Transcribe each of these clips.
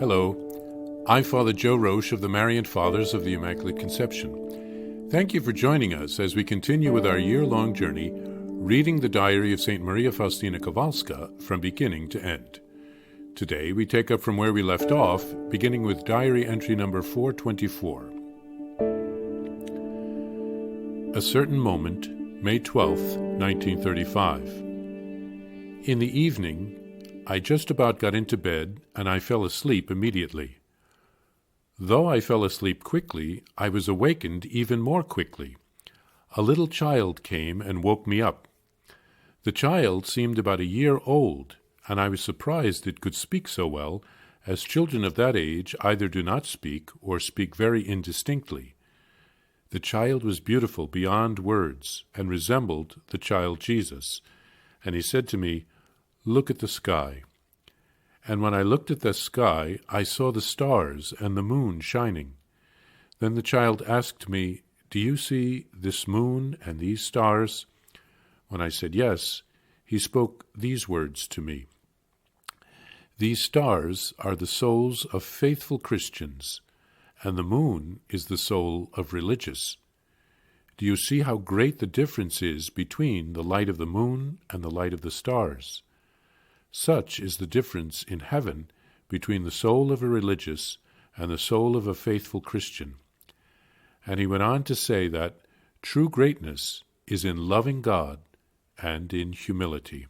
Hello, I'm Father Joe Roesch of the Marian Fathers of the Immaculate Conception. Thank you for joining us as we continue with our year-long journey reading the diary of St. Maria Faustina Kowalska from beginning to end. Today we take up from where we left off, beginning with diary entry number 424. A certain moment, May 12th, 1935. In the evening, I just about got into bed, and I fell asleep immediately. Though I fell asleep quickly, I was awakened even more quickly. A little child came and woke me up. The child seemed about a year old, and I was surprised it could speak so well, as children of that age either do not speak or speak very indistinctly. The child was beautiful beyond words, and resembled the child Jesus, and he said to me, "Look at the sky." And when I looked at the sky, I saw the stars and the moon shining. Then the child asked me, "Do you see this moon and these stars?" When I said yes, he spoke these words to me. "These stars are the souls of faithful Christians, and the moon is the soul of religious. Do you see how great the difference is between the light of the moon and the light of the stars? Such is the difference in heaven between the soul of a religious and the soul of a faithful Christian." And he went on to say that true greatness is in loving God and in humility.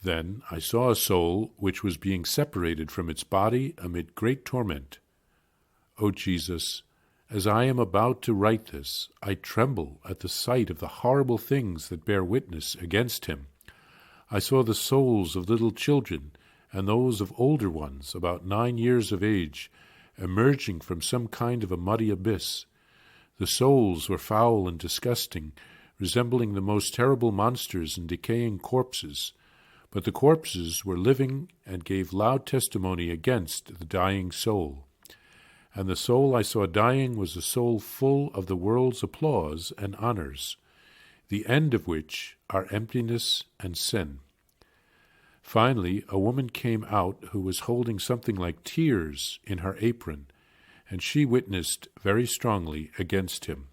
Then I saw a soul which was being separated from its body amid great torment. O Jesus, as I am about to write this, I tremble at the sight of the horrible things that bear witness against him. I saw the souls of little children and those of older ones, about 9 years of age, emerging from some kind of a muddy abyss. The souls were foul and disgusting, resembling the most terrible monsters and decaying corpses, but the corpses were living and gave loud testimony against the dying soul. And the soul I saw dying was a soul full of the world's applause and honors, the end of which are emptiness and sin. Finally, a woman came out who was holding something like tears in her apron, and she witnessed very strongly against him.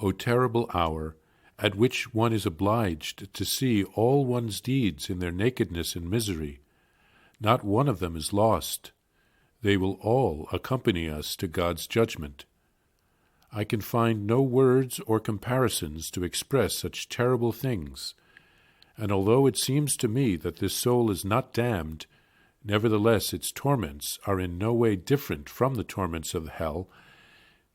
O terrible hour, at which one is obliged to see all one's deeds in their nakedness and misery. Not one of them is lost. They will all accompany us to God's judgment. I can find no words or comparisons to express such terrible things, and although it seems to me that this soul is not damned, nevertheless its torments are in no way different from the torments of hell.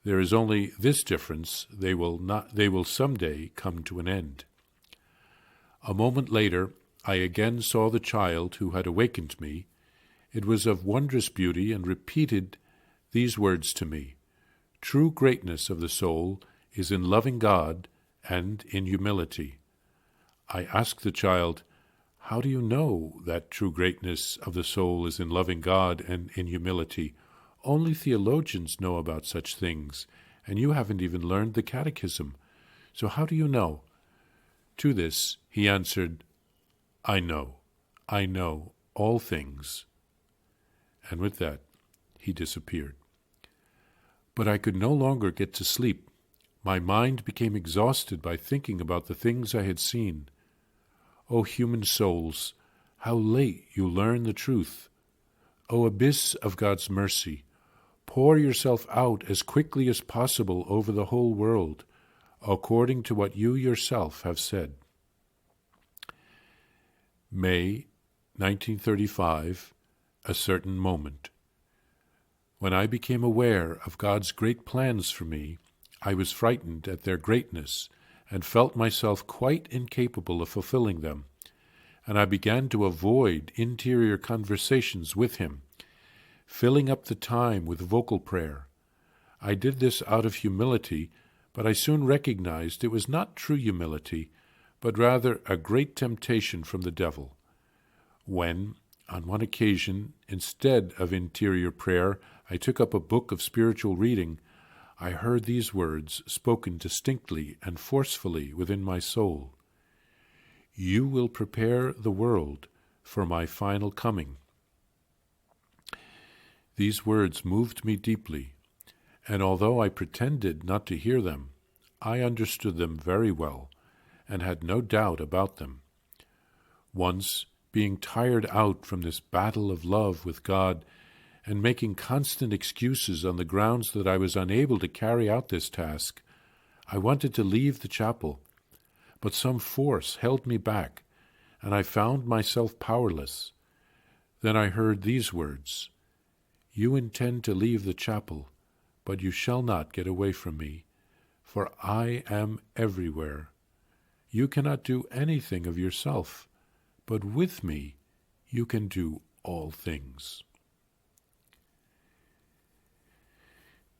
There is only this difference: they will someday come to an end. A moment later, I again saw the child who had awakened me. It was of wondrous beauty and repeated these words to me: "True greatness of the soul is in loving God and in humility." I asked the child, "How do you know that true greatness of the soul is in loving God and in humility? Only theologians know about such things, and you haven't even learned the catechism. So how do you know?" To this he answered, I know all things." And with that he disappeared. But I could no longer get to sleep. My mind became exhausted by thinking about the things I had seen. O human souls, how late you learn the truth! O abyss of God's mercy, pour yourself out as quickly as possible over the whole world, according to what you yourself have said. May 1935, a certain moment. When I became aware of God's great plans for me, I was frightened at their greatness and felt myself quite incapable of fulfilling them, and I began to avoid interior conversations with him, filling up the time with vocal prayer. I did this out of humility, but I soon recognized it was not true humility, but rather a great temptation from the devil. When, on one occasion, instead of interior prayer, I took up a book of spiritual reading, I heard these words spoken distinctly and forcefully within my soul: "You will prepare the world for my final coming." These words moved me deeply, and although I pretended not to hear them, I understood them very well and had no doubt about them. Once, being tired out from this battle of love with God and making constant excuses on the grounds that I was unable to carry out this task, I wanted to leave the chapel, but some force held me back, and I found myself powerless. Then I heard these words, "You intend to leave the chapel, but you shall not get away from me, for I am everywhere. You cannot do anything of yourself, but with me you can do all things."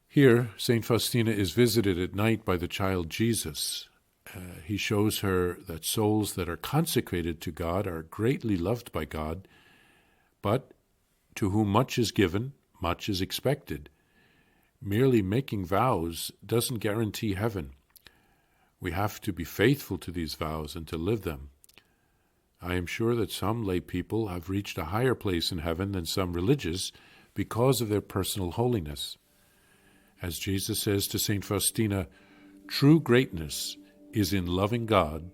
Here, St. Faustina is visited at night by the child Jesus. He shows her that souls that are consecrated to God are greatly loved by God, but to whom much is given, much is expected. Merely making vows doesn't guarantee heaven. We have to be faithful to these vows and to live them. I am sure that some lay people have reached a higher place in heaven than some religious because of their personal holiness. As Jesus says to St. Faustina, true greatness is in loving God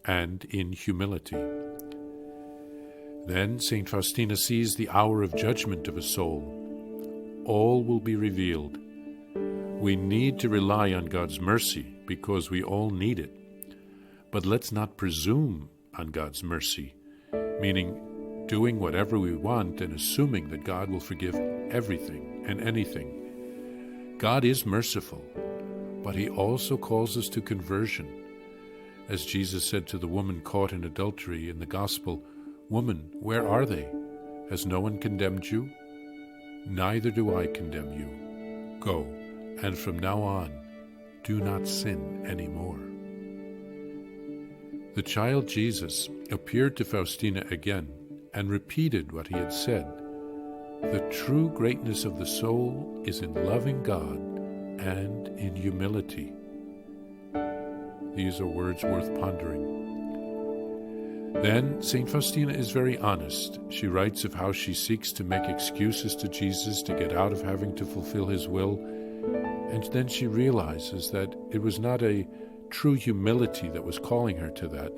and in humility. Then St. Faustina sees the hour of judgment of a soul. All will be revealed. We need to rely on God's mercy because we all need it. But let's not presume on God's mercy, meaning doing whatever we want and assuming that God will forgive everything and anything. God is merciful, but he also calls us to conversion. As Jesus said to the woman caught in adultery in the Gospel, "Woman, where are they? Has no one condemned you? Neither do I condemn you. Go, and from now on, do not sin anymore." The child Jesus appeared to Faustina again and repeated what he had said. The true greatness of the soul is in loving God and in humility. These are words worth pondering. Then St. Faustina is very honest. She writes of how she seeks to make excuses to Jesus to get out of having to fulfill his will, and then she realizes that it was not a true humility that was calling her to that.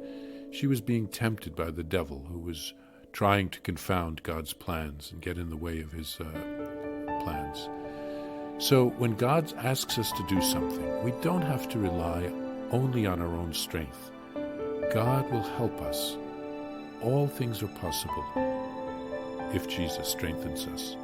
She was being tempted by the devil, who was trying to confound God's plans and get in the way of his plans. So when God asks us to do something, we don't have to rely only on our own strength. God will help us. All things are possible if Jesus strengthens us.